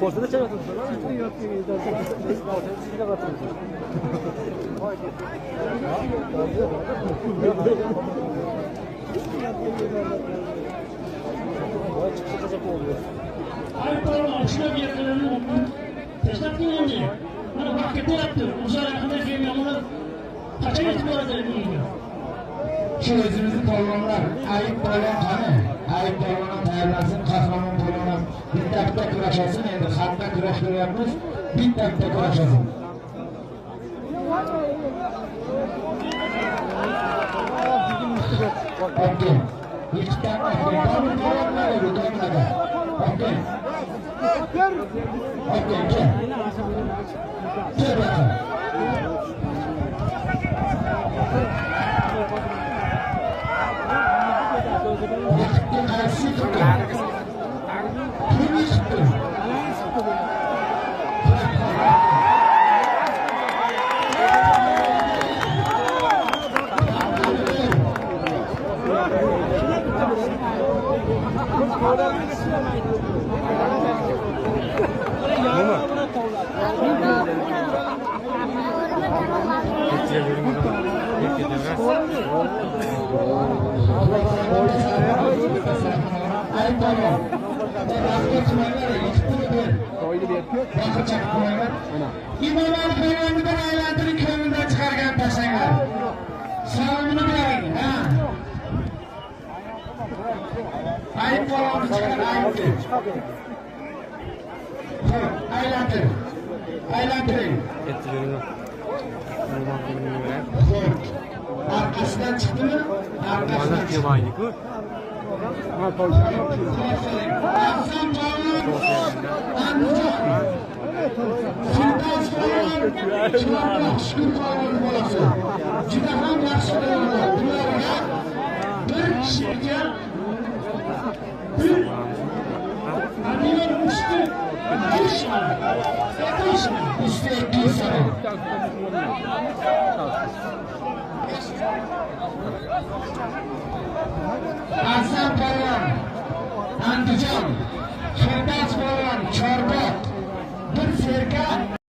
Forsada çalıyorsun. Şu özümüzü polvonlar, ayıp polvon qani? Ayıp polvonlar tayyorlansın, qahramon polvonlar bitta kurashsin, endi xatda kurash ko'ryapmiz, bitta kurashsin. Okey. Ikkita polvonlar rukonlarda. Okey. Okey, kel. Kel bakalım. İmamlar Peygamber'den aylandırıp kömürden çıkarken taşlanlar. Salomunu bırakın, ha? Ayıp falan çıkar, ayıptır. Aylandır. Aylandırın. Arkasından çıktı mı? Arkasından çıktı. Juda ham yaxshi bilaman. Bularga bir kishiga bir million usti 200 Aslan Polvon, Andijon, Xertas Polvon, Chorboq, bir serka